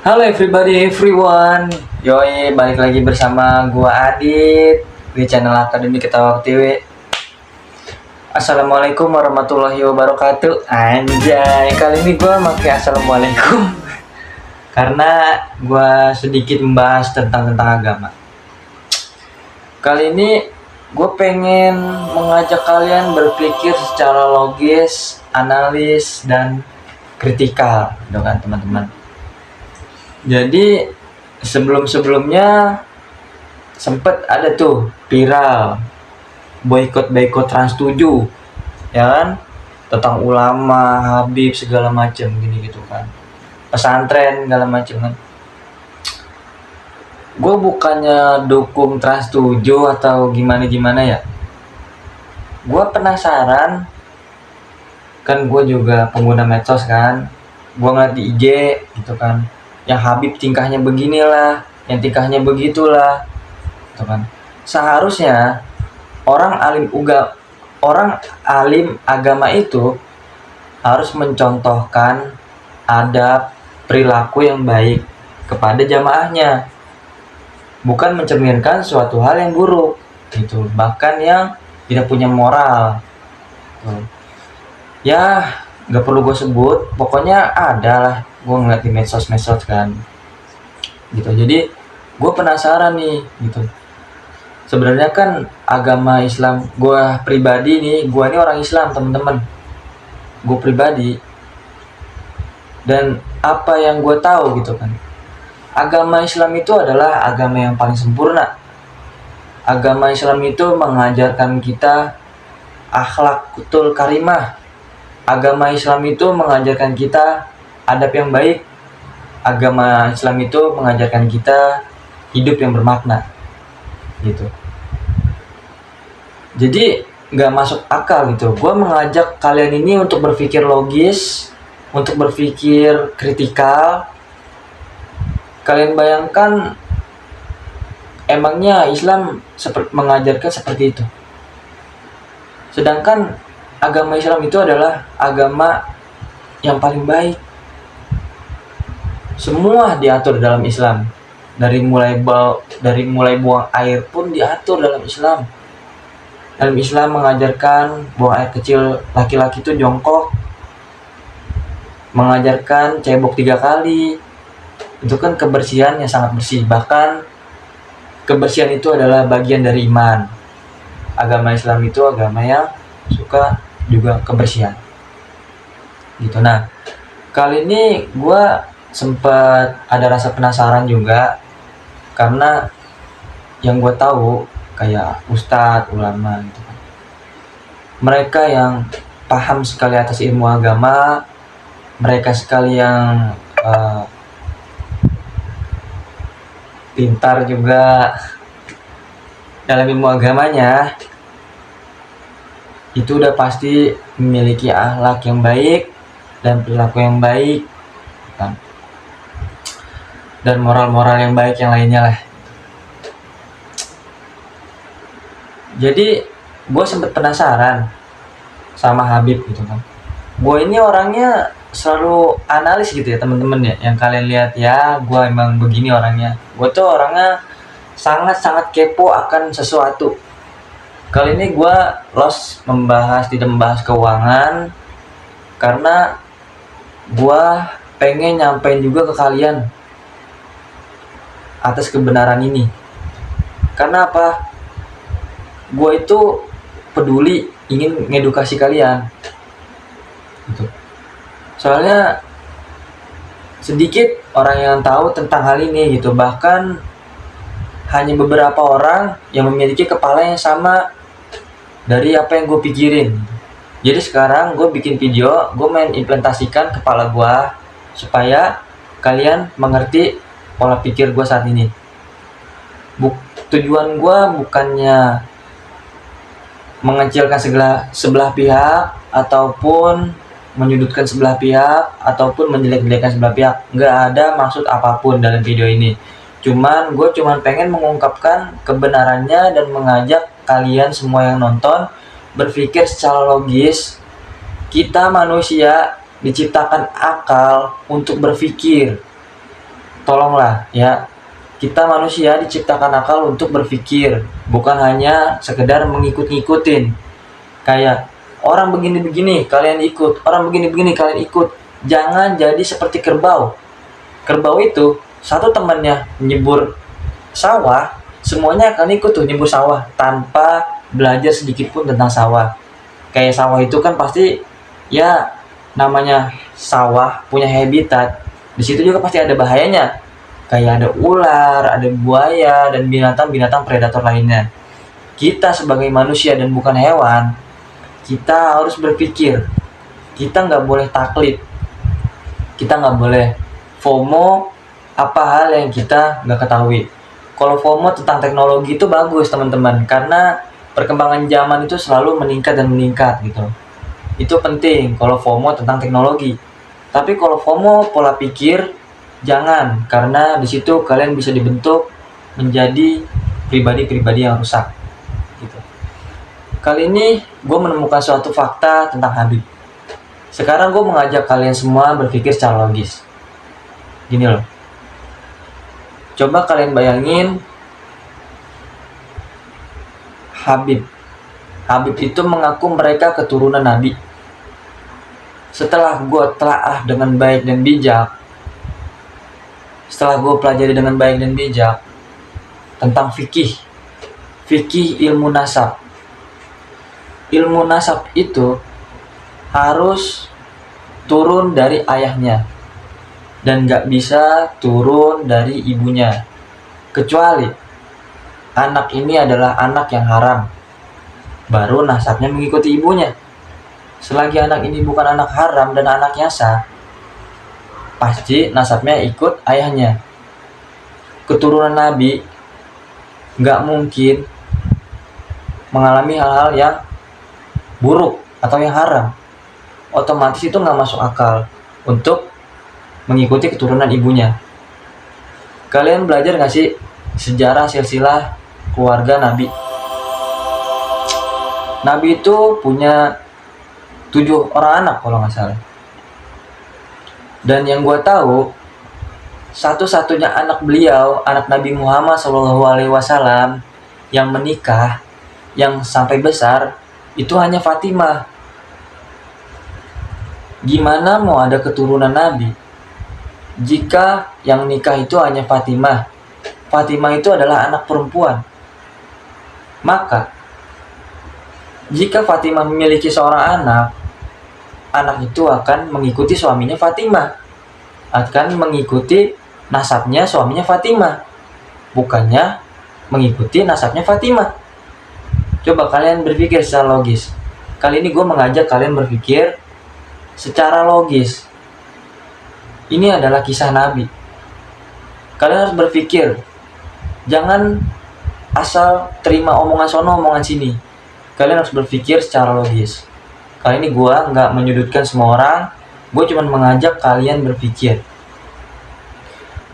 Halo everyone. Yoi, balik lagi bersama gua Adit di channel Akademi Ketawa TV. Assalamualaikum warahmatullahi wabarakatuh. Anjay, kali ini gua pakai assalamualaikum karena gua sedikit membahas tentang agama. Kali ini gue pengen mengajak kalian berpikir secara logis, analis, dan kritikal, gitu kan teman-teman. Jadi sebelum-sebelumnya sempet ada tuh viral boykot Trans 7, ya kan, tentang ulama, Habib segala macem gini gitu kan, pesantren segala macem kan. Gue bukannya dukung Trans 7 atau gimana ya. Gue penasaran, kan gue juga pengguna medsos kan. Gue ngeliat di IG gitu kan, yang Habib tingkahnya beginilah, yang tingkahnya begitulah, gitu kan. Seharusnya orang alim agama itu harus mencontohkan adab, perilaku yang baik kepada jamaahnya, bukan mencerminkan suatu hal yang buruk gitu, bahkan yang tidak punya moral gitu. Ya nggak perlu gue sebut, pokoknya ada lah, gue ngeliat di medsos kan gitu. Jadi gue penasaran nih gitu, sebenarnya kan agama Islam, gue pribadi nih, gue ini orang Islam teman-teman, gue pribadi, dan apa yang gue tahu gitu kan, agama Islam itu adalah agama yang paling sempurna. Agama Islam itu mengajarkan kita akhlakul karimah. Agama Islam itu mengajarkan kita adab yang baik. Agama Islam itu mengajarkan kita hidup yang bermakna gitu. Jadi nggak masuk akal gitu. Gue mengajak kalian ini untuk berpikir logis, untuk berpikir kritikal. Kalian bayangkan, emangnya Islam mengajarkan seperti itu? Sedangkan agama Islam itu adalah agama yang paling baik. Semua diatur dalam Islam. Dari mulai buang air pun diatur dalam Islam. Dalam Islam mengajarkan buang air kecil laki-laki itu jongkok, mengajarkan cebok 3 kali. Itu kan kebersihan yang sangat bersih. Bahkan kebersihan itu adalah bagian dari iman. Agama Islam itu agama yang suka juga kebersihan gitu. Nah, kali ini gue sempat ada rasa penasaran juga, karena yang gue tahu kayak ustadz, ulama gitu kan, mereka yang paham sekali atas ilmu agama, mereka sekali yang pintar juga dalam ilmu agamanya, itu udah pasti memiliki akhlak yang baik dan perilaku yang baik kan, dan moral-moral yang baik yang lainnya lah. Jadi gue sempet penasaran sama Habib gitu kan. Gue ini orangnya selalu analis gitu ya temen-temen ya, yang kalian lihat ya, gue emang begini orangnya. Gue tuh orangnya sangat-sangat kepo akan sesuatu. Kali ini gue tidak membahas keuangan, karena gue pengen nyampein juga ke kalian atas kebenaran ini. Karena apa? Gue itu peduli, ingin ngedukasi kalian gitu. Soalnya sedikit orang yang tahu tentang hal ini gitu. Bahkan hanya beberapa orang yang memiliki kepala yang sama dari apa yang gue pikirin. Jadi sekarang gue bikin video, gue main implementasikan kepala gue supaya kalian mengerti pola pikir gue saat ini. Tujuan gue bukannya mengecilkan sebelah pihak, ataupun menyudutkan sebelah pihak, ataupun menjelek-jelekan sebelah pihak. Nggak ada maksud apapun dalam video ini. Gue pengen mengungkapkan kebenarannya dan mengajak kalian semua yang nonton berpikir secara logis. Kita manusia diciptakan akal untuk berpikir. tolonglah ya, kita manusia diciptakan akal untuk berpikir, bukan hanya sekedar mengikut-ngikutin. Kayak orang begini-begini kalian ikut, orang begini-begini kalian ikut. Jangan jadi seperti kerbau. Kerbau itu satu temannya nyebur sawah, semuanya akan ikut tuh nyebur sawah tanpa belajar sedikit pun tentang sawah. Kayak sawah itu kan pasti ya, namanya sawah punya habitat. Di situ juga pasti ada bahayanya. Kayak ada ular, ada buaya, dan binatang-binatang predator lainnya. Kita sebagai manusia dan bukan hewan, kita harus berpikir. Kita nggak boleh taklid. Kita nggak boleh FOMO apa hal yang kita nggak ketahui. Kalau FOMO tentang teknologi itu bagus teman-teman, karena perkembangan zaman itu selalu meningkat dan meningkat gitu. Itu penting kalau FOMO tentang teknologi. Tapi kalau FOMO pola pikir, jangan, karena di situ kalian bisa dibentuk menjadi pribadi-pribadi yang rusak gitu. Kali ini gue menemukan suatu fakta tentang Habib. Sekarang gue mengajak kalian semua berpikir secara logis. Gini loh, coba kalian bayangin Habib itu mengaku mereka keturunan Nabi. Setelah gue telaah dengan baik dan bijak, setelah gue pelajari dengan baik dan bijak tentang fikih ilmu nasab. Ilmu nasab itu harus turun dari ayahnya dan gak bisa turun dari ibunya, kecuali anak ini adalah anak yang haram, baru nasabnya mengikuti ibunya. Selagi anak ini bukan anak haram dan anaknya sah, pasti nasabnya ikut ayahnya. Keturunan Nabi gak mungkin mengalami hal-hal yang buruk atau yang haram. Otomatis itu gak masuk akal untuk mengikuti keturunan ibunya. Kalian belajar gak sih sejarah silsilah keluarga Nabi? Nabi itu punya 7 orang anak kalau nggak salah. Dan yang gue tahu, satu-satunya anak beliau, anak Nabi Muhammad SAW yang menikah, yang sampai besar, itu hanya Fatimah. Gimana mau ada keturunan Nabi jika yang nikah itu hanya Fatimah? Fatimah itu adalah anak perempuan. Maka jika Fatimah memiliki seorang anak itu akan mengikuti suaminya Fatimah, akan mengikuti nasabnya suaminya Fatimah, bukannya mengikuti nasabnya Fatimah. Coba kalian berpikir secara logis. Kali ini gue mengajak kalian berpikir secara logis. Ini adalah kisah Nabi. Kalian harus berpikir, jangan asal terima omongan sono omongan sini. Kalian harus berpikir secara logis. Kali ini gue nggak menyudutkan semua orang, gue cuma mengajak kalian berpikir.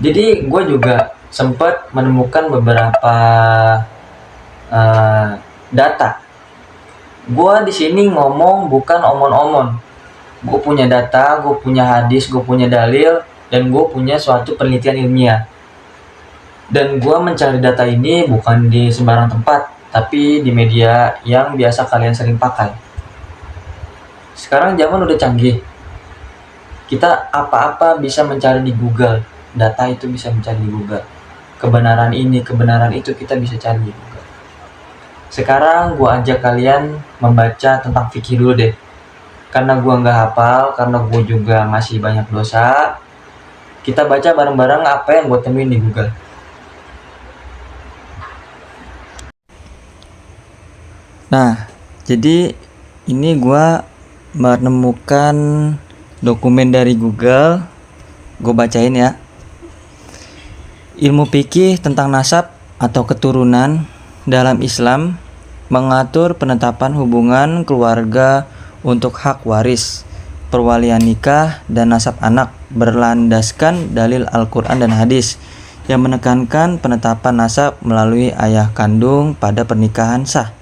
Jadi gue juga sempat menemukan beberapa data. Gue di sini ngomong bukan omon-omon. Gue punya data, gue punya hadis, gue punya dalil, dan gue punya suatu penelitian ilmiah. Dan gue mencari data ini bukan di sembarang tempat, tapi di media yang biasa kalian sering pakai. Sekarang zaman udah canggih. Kita apa-apa bisa mencari di Google. Data itu bisa mencari di Google. Kebenaran ini, kebenaran itu kita bisa cari di Google. Sekarang gue ajak kalian membaca tentang fikih dulu deh. Karena gue nggak hafal, karena gue juga masih banyak dosa. Kita baca bareng-bareng apa yang gue temuin di Google. Nah, jadi ini gue menemukan dokumen dari Google. Gue bacain ya. Ilmu fikih tentang nasab atau keturunan dalam Islam mengatur penetapan hubungan keluarga untuk hak waris, perwalian nikah, dan nasab anak berlandaskan dalil Al-Quran dan hadis yang menekankan penetapan nasab melalui ayah kandung pada pernikahan sah.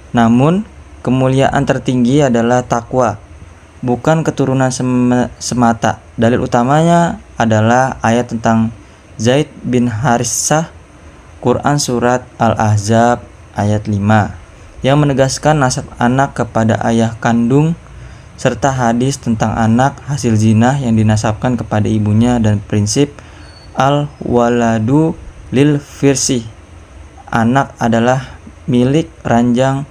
Namun, kemuliaan tertinggi adalah takwa, bukan keturunan semata. Dalil utamanya adalah ayat tentang Zaid bin Harithah, Quran Surat Al-Ahzab ayat 5, yang menegaskan nasab anak kepada ayah kandung, serta hadis tentang anak hasil zina yang dinasabkan kepada ibunya, dan prinsip al-waladu lil firsi, anak adalah milik ranjang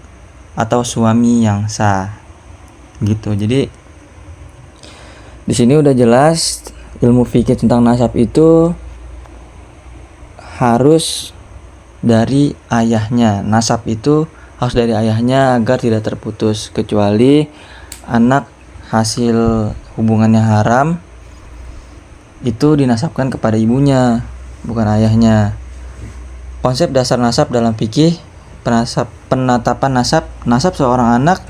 atau suami yang sah. Gitu. Jadi di sini udah jelas ilmu fikih tentang nasab itu harus dari ayahnya. Nasab itu harus dari ayahnya agar tidak terputus, kecuali anak hasil hubungannya haram itu dinasabkan kepada ibunya, bukan ayahnya. Konsep dasar nasab dalam fikih, penetapan nasab seorang anak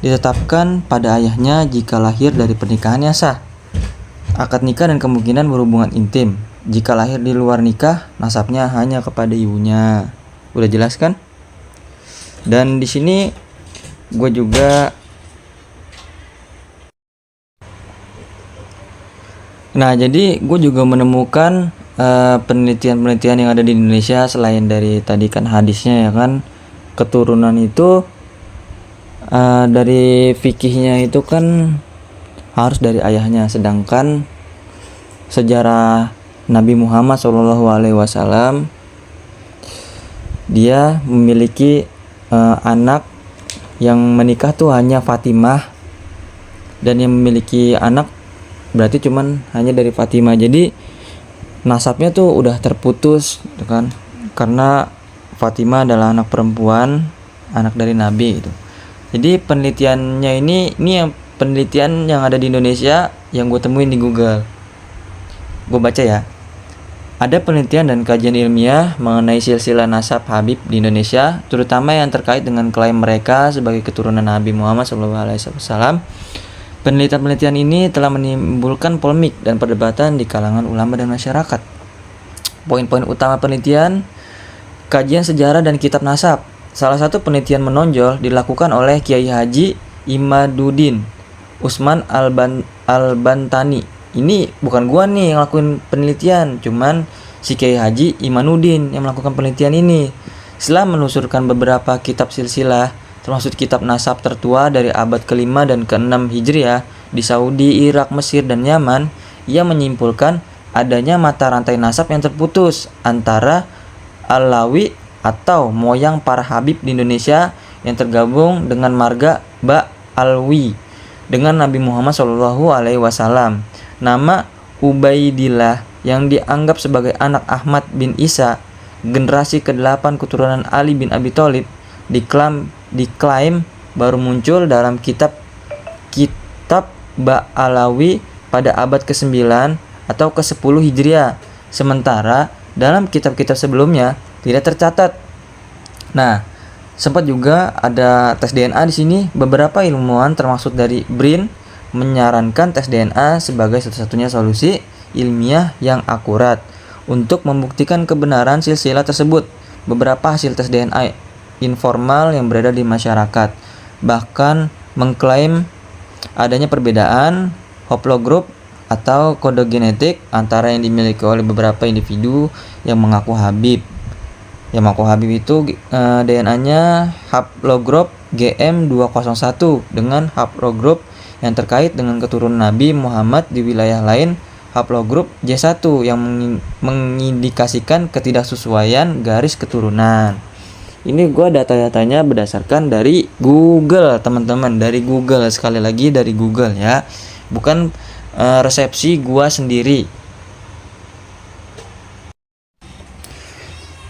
ditetapkan pada ayahnya jika lahir dari pernikahan yang sah, akad nikah, dan kemungkinan berhubungan intim. Jika lahir di luar nikah, nasabnya hanya kepada ibunya. Udah jelas kan? Dan di sini gue juga jadi gue juga menemukan penelitian-penelitian yang ada di Indonesia selain dari tadi kan hadisnya ya kan, keturunan itu dari fikihnya itu kan harus dari ayahnya, sedangkan sejarah Nabi Muhammad SAW dia memiliki anak yang menikah tuh hanya Fatimah, dan yang memiliki anak berarti cuman hanya dari Fatimah. Jadi nasabnya tuh udah terputus gitu kan, karena Fatimah adalah anak perempuan, anak dari Nabi gitu. Jadi penelitiannya ini yang penelitian yang ada di Indonesia yang gue temuin di Google. Gue baca ya. Ada penelitian dan kajian ilmiah mengenai silsilah nasab Habib di Indonesia, terutama yang terkait dengan klaim mereka sebagai keturunan Nabi Muhammad SAW. Penelitian-penelitian ini telah menimbulkan polemik dan perdebatan di kalangan ulama dan masyarakat. Poin-poin utama penelitian: kajian sejarah dan kitab nasab. Salah satu penelitian menonjol dilakukan oleh Kiai Haji Imaduddin Usman Al-Bantani. Ini bukan gua nih yang lakuin penelitian, cuman si Kiai Haji Imanuddin yang melakukan penelitian ini. Setelah menelusurkan beberapa kitab silsilah, termasuk kitab nasab tertua dari abad ke-5 dan ke-6 Hijriah di Saudi, Irak, Mesir, dan Yaman, ia menyimpulkan adanya mata rantai nasab yang terputus antara Alawi atau moyang para Habib di Indonesia yang tergabung dengan marga Ba'alwi dengan Nabi Muhammad SAW. Nama Ubaidillah yang dianggap sebagai anak Ahmad bin Isa, generasi ke-8 keturunan Ali bin Abi Thalib, diklaim baru muncul dalam kitab Ba'alawi pada abad ke-9 atau ke-10 Hijriah. Sementara dalam kitab-kitab sebelumnya tidak tercatat. Nah, sempat juga ada tes DNA di sini. Beberapa ilmuwan termasuk dari BRIN menyarankan tes DNA sebagai satu-satunya solusi ilmiah yang akurat untuk membuktikan kebenaran silsilah tersebut. Beberapa hasil tes DNA informal yang beredar di masyarakat bahkan mengklaim adanya perbedaan haplogroup atau kode genetik antara yang dimiliki oleh beberapa individu yang mengaku Habib. Yang mengaku Habib itu DNA-nya haplogroup GM201 dengan haplogroup yang terkait dengan keturunan Nabi Muhammad di wilayah lain, haplogroup J1 yang mengindikasikan ketidaksesuaian garis keturunan. Ini gue data-datanya berdasarkan dari Google, teman-teman, dari Google, sekali lagi dari Google ya, bukan resepsi gue sendiri.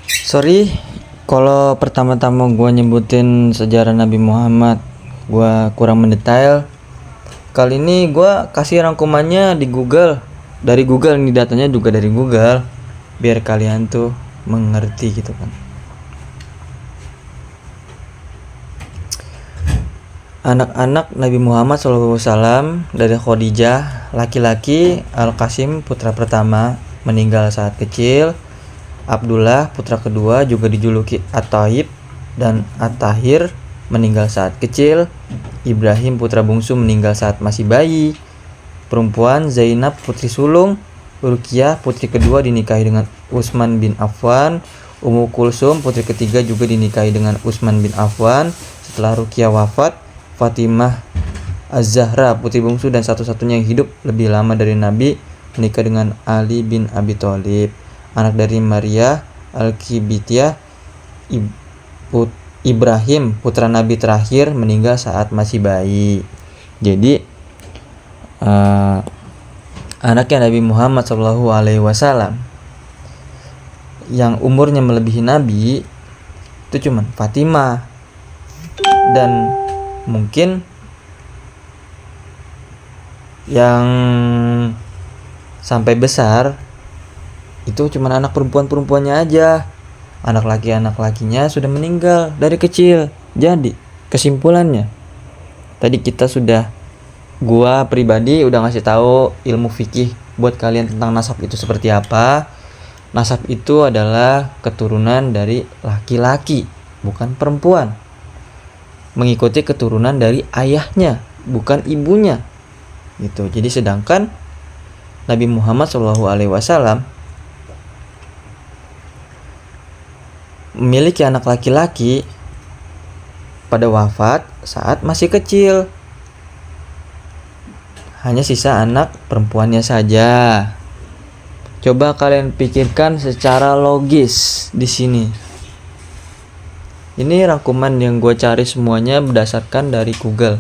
Sorry kalau pertama-tama gue nyebutin sejarah Nabi Muhammad gue kurang mendetail. Kali ini gue kasih rangkumannya di Google, dari Google, ini datanya juga dari Google, biar kalian tuh mengerti gitu kan. Anak-anak Nabi Muhammad SAW dari Khadijah, laki-laki Al-Qasim putra pertama meninggal saat kecil. Abdullah putra kedua juga dijuluki At-Thayyib dan At-Tahir meninggal saat kecil. Ibrahim putra bungsu meninggal saat masih bayi. Perempuan Zainab putri sulung Ruqyah putri kedua dinikahi dengan Utsman bin Affan. Ummu Kulsum putri ketiga juga dinikahi dengan Utsman bin Affan. Setelah Ruqyah wafat, Fatimah Az-Zahra putri bungsu dan satu-satunya yang hidup lebih lama dari Nabi menikah dengan Ali bin Abi Thalib, anak dari Maria Al-Qibtiyah. Ibrahim putra Nabi terakhir meninggal saat masih bayi. Jadi anaknya Nabi Muhammad SAW yang umurnya melebihi Nabi itu cuman Fatimah, dan mungkin yang sampai besar itu cuman anak perempuannya aja. Anak laki-lakinya sudah meninggal dari kecil. Jadi kesimpulannya tadi gua pribadi udah ngasih tahu ilmu fikih buat kalian tentang nasab itu seperti apa. Nasab itu adalah keturunan dari laki-laki, bukan perempuan. Mengikuti keturunan dari ayahnya, bukan ibunya. Gitu. Jadi sedangkan Nabi Muhammad SAW memiliki anak laki-laki pada wafat saat masih kecil. Hanya sisa anak perempuannya saja. Coba kalian pikirkan secara logis di sini. Ini rangkuman yang gue cari semuanya berdasarkan dari Google.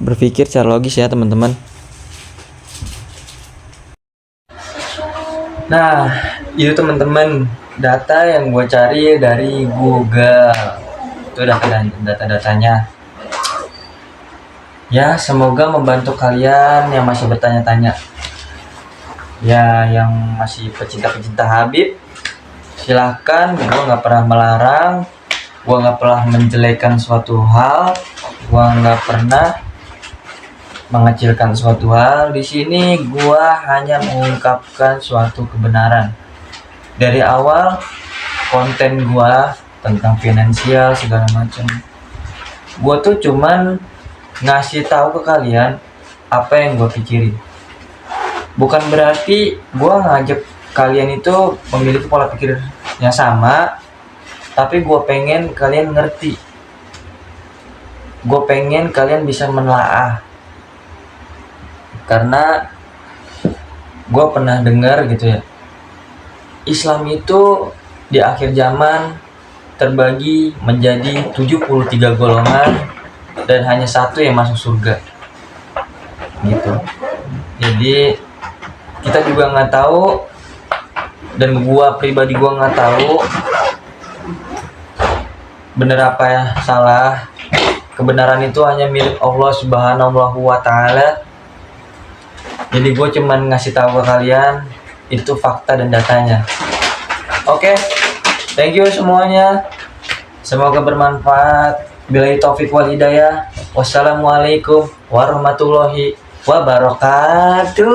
Berpikir secara logis ya teman-teman. Nah, itu teman-teman data yang gue cari dari Google. Itu data-datanya. Ya, semoga membantu kalian yang masih bertanya-tanya. Ya, yang masih pecinta-pecinta Habib, silahkan. Gue nggak pernah melarang, gue nggak pernah menjelekan suatu hal, gue nggak pernah mengecilkan suatu hal. Di sini gue hanya mengungkapkan suatu kebenaran. Dari awal konten gue tentang finansial segala macam, gue tuh cuman ngasih tahu ke kalian apa yang gue pikirin. Bukan berarti gue ngajak kalian itu memiliki pola pikir yang sama, tapi gue pengen kalian ngerti. Gue pengen kalian bisa menelaah, karena gue pernah dengar gitu ya, Islam itu di akhir zaman terbagi menjadi 73 golongan dan hanya satu yang masuk surga gitu. Jadi kita juga nggak tahu, dan gua pribadi gua nggak tahu benar apa ya salah. Kebenaran itu hanya milik Allah Subhanahu wa Ta'ala. Jadi gue cuman ngasih tahu ke kalian itu fakta dan datanya. Oke. Thank you semuanya. Semoga bermanfaat. Billahi taufik wal hidayah. Wassalamualaikum warahmatullahi wabarakatuh.